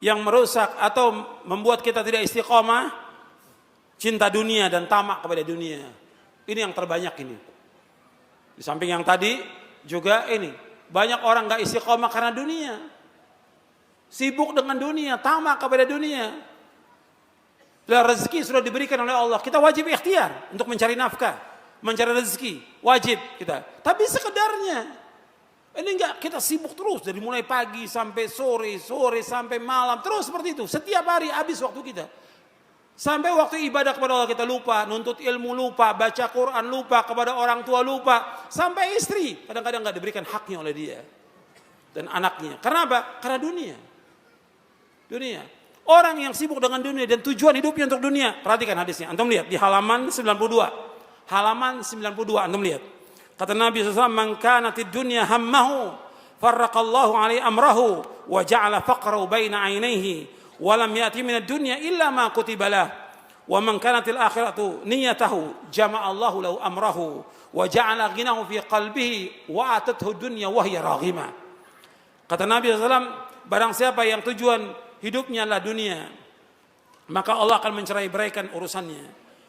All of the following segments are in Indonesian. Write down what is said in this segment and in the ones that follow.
yang merusak atau membuat kita tidak istiqomah, cinta dunia dan tamak kepada dunia. Ini yang terbanyak ini. Di samping yang tadi juga ini, banyak orang gak istiqomah karena dunia. Sibuk dengan dunia, tamak kepada dunia. Bila rezeki sudah diberikan oleh Allah, kita wajib ikhtiar untuk mencari nafkah, mencari rezeki, wajib kita. Tapi sekedarnya. Ini enggak, kita sibuk terus dari mulai pagi sampai sore, sore sampai malam, terus seperti itu. Setiap hari habis waktu kita. Sampai waktu ibadah kepada Allah kita lupa, nuntut ilmu lupa, baca Quran lupa, kepada orang tua lupa, sampai istri kadang-kadang enggak diberikan haknya oleh dia dan anaknya. Karena apa? Karena dunia. Dunia. Orang yang sibuk dengan dunia dan tujuan hidupnya untuk dunia. Perhatikan hadisnya. Antum lihat di halaman 92. Halaman 92 antum lihat. Kata Nabi SAW, "Man kanatid dunya hammahu, farraqallahu alaihi amrahu, wa ja'ala faqrahu baina 'ainaihi, wa lam ya'ti minad dunya illa ma kutiba lah. Wa man kanatil akhiratu niyyatahu, jama'allahu lahu amrahu, wa ja'ala ghinahu fi qalbihi, wa atathu dunya wa hiya raghimah." Kata Nabi SAW, barang siapa yang tujuan hidupnya adalah dunia, maka Allah akan mencerai-beraikan urusannya,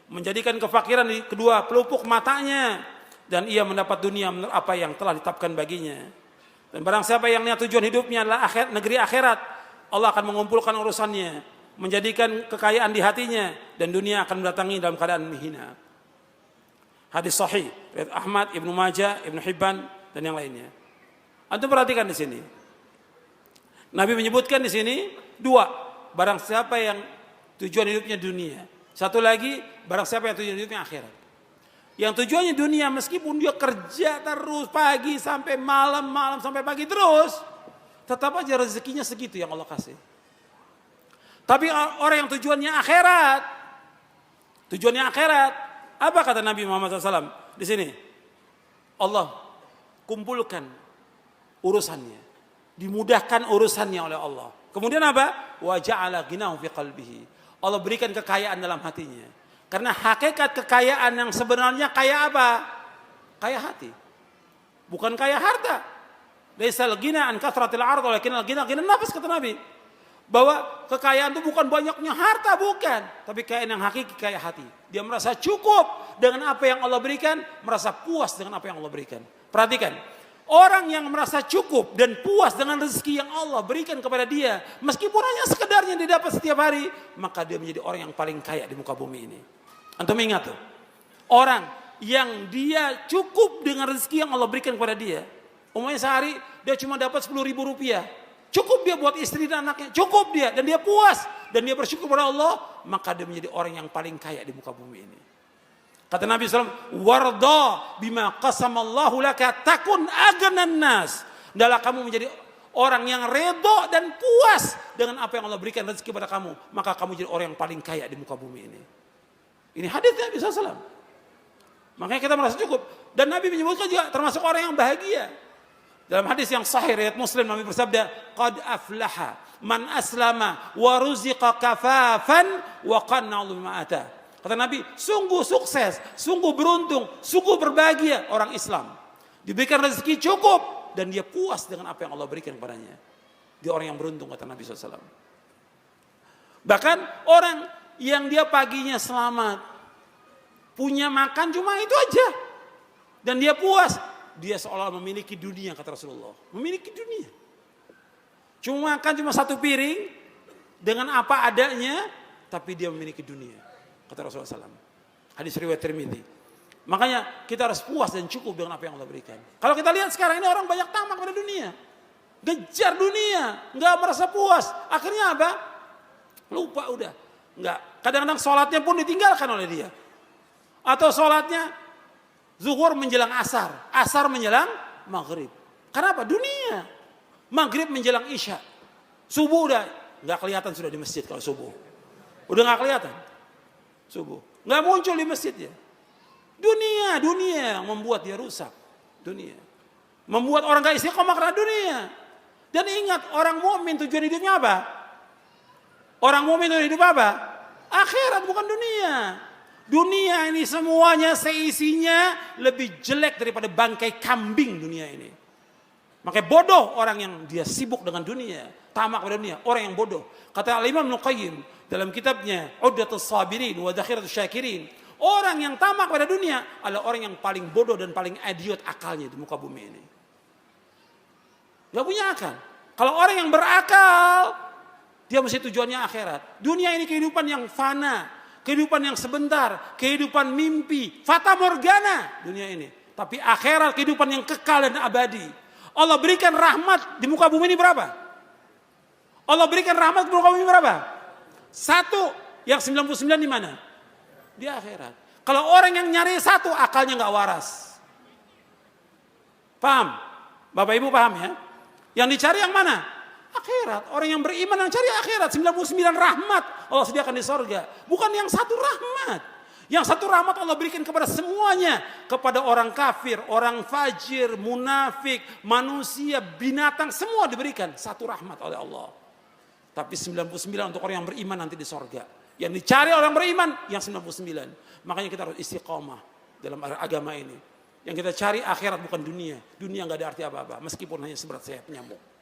menjadikan kefakiran di kedua pelupuk matanya, dan ia mendapat dunia menurut apa yang telah ditetapkan baginya. Dan barang siapa yang niat tujuan hidupnya adalah negeri akhirat, Allah akan mengumpulkan urusannya, menjadikan kekayaan di hatinya, dan dunia akan mendatangi dalam keadaan menghina. Hadis sahih riwayat Ahmad, Ibnu Majah, Ibnu Hibban dan yang lainnya. Antum perhatikan di sini. Nabi menyebutkan di sini dua, barang siapa yang tujuan hidupnya dunia. Satu lagi, barang siapa yang tujuan hidupnya akhirat. Yang tujuannya dunia, meskipun dia kerja terus pagi sampai malam, malam sampai pagi terus, tetap aja rezekinya segitu yang Allah kasih. Tapi orang yang tujuannya akhirat, apa kata Nabi Muhammad SAW di sini? Allah kumpulkan urusannya, dimudahkan urusannya oleh Allah. Kemudian apa? Wa ja'ala ghinahu fi qalbihi. Allah berikan kekayaan dalam hatinya. Karena hakikat kekayaan yang sebenarnya kaya apa? Kaya hati. Bukan kaya harta. Laisal ghina an kathratil ard walakin al-ghina ghina nafs, kata Nabi. Bahwa kekayaan itu bukan banyaknya harta, bukan. Tapi kekayaan yang hakiki kaya hati. Dia merasa cukup dengan apa yang Allah berikan, merasa puas dengan apa yang Allah berikan. Perhatikan. Orang yang merasa cukup dan puas dengan rezeki yang Allah berikan kepada dia, meskipun hanya sekedarnya dia dapat setiap hari, maka dia menjadi orang yang paling kaya di muka bumi ini. Antum ingat tuh, orang yang dia cukup dengan rezeki yang Allah berikan kepada dia, umumnya sehari dia cuma dapat 10.000 rupiah, cukup dia buat istri dan anaknya, cukup dia, dan dia puas, dan dia bersyukur kepada Allah, maka dia menjadi orang yang paling kaya di muka bumi ini. Kata Nabi SAW, "Warda bima qasamallahu laka takun agnan nas." Adalah kamu menjadi orang yang redha dan puas dengan apa yang Allah berikan rezeki kepada kamu, maka kamu jadi orang yang paling kaya di muka bumi ini. Ini hadis Nabi SAW. Makanya kita merasa cukup. Dan Nabi menyebutkan juga termasuk orang yang bahagia. Dalam hadis yang sahih riwayat Muslim, Nabi bersabda, "Qad aflaha man aslama wa ruziqa kafafan wa qanna'a bima ata." Kata Nabi, sungguh sukses, sungguh beruntung, sungguh berbahagia orang Islam. Diberikan rezeki cukup dan dia puas dengan apa yang Allah berikan kepadanya. Dia orang yang beruntung, kata Nabi SAW. Bahkan orang yang dia paginya selamat, punya makan cuma itu aja, dan dia puas, dia seolah memiliki dunia, kata Rasulullah. Memiliki dunia. Cuma makan cuma satu piring dengan apa adanya, tapi dia memiliki dunia, kata Rasulullah SAW. Hadis riwayat Tirmidzi. Makanya kita harus puas dan cukup dengan apa yang Allah berikan. Kalau kita lihat sekarang ini orang banyak tamak pada dunia, ngejar dunia, nggak merasa puas. Akhirnya apa? Lupa udah. Nggak. Kadang-kadang sholatnya pun ditinggalkan oleh dia. Atau sholatnya zuhur menjelang asar, asar menjelang maghrib. Karena apa? Dunia. Maghrib menjelang isya. Subuh udah nggak kelihatan sudah di masjid kalau subuh. Udah nggak kelihatan. Subuh. Nggak muncul di masjid ya. Dunia yang membuat dia rusak. Dunia. Membuat orang gak istiqomah karena dunia. Dan ingat, orang mukmin tujuan hidupnya apa? Orang mukmin tujuan hidup apa? Akhirat, bukan dunia. Dunia ini semuanya seisinya lebih jelek daripada bangkai kambing dunia ini. Makanya bodoh orang yang dia sibuk dengan dunia, tamak pada dunia, orang yang bodoh. Kata Al-Imam Ibnu Qayyim dalam kitabnya Uddatus Sabirin wa Dakhiratus Syakirin, orang yang tamak pada dunia adalah orang yang paling bodoh dan paling idiot akalnya di muka bumi ini. Gak punya akal. Kalau orang yang berakal, dia mesti tujuannya akhirat. Dunia ini kehidupan yang fana, kehidupan yang sebentar, kehidupan mimpi, fata morgana dunia ini. Tapi akhirat kehidupan yang kekal dan abadi. Allah berikan rahmat di muka bumi ini berapa? Allah berikan rahmat di muka bumi berapa? Satu, yang 99 di mana? Di akhirat. Kalau orang yang nyari satu, akalnya nggak waras. Paham? Bapak Ibu paham ya? Yang dicari yang mana? Akhirat. Orang yang beriman yang cari akhirat. 99 rahmat Allah sediakan di sorga. Bukan yang satu rahmat. Yang satu rahmat Allah berikan kepada semuanya. Kepada orang kafir, orang fajir, munafik, manusia, binatang. Semua diberikan satu rahmat oleh Allah. Tapi 99 untuk orang yang beriman nanti di sorga. Yang dicari orang beriman yang 99. Makanya kita harus istiqomah dalam agama ini. Yang kita cari akhirat bukan dunia. Dunia gak ada arti apa-apa. Meskipun hanya seberat sayap nyamuk.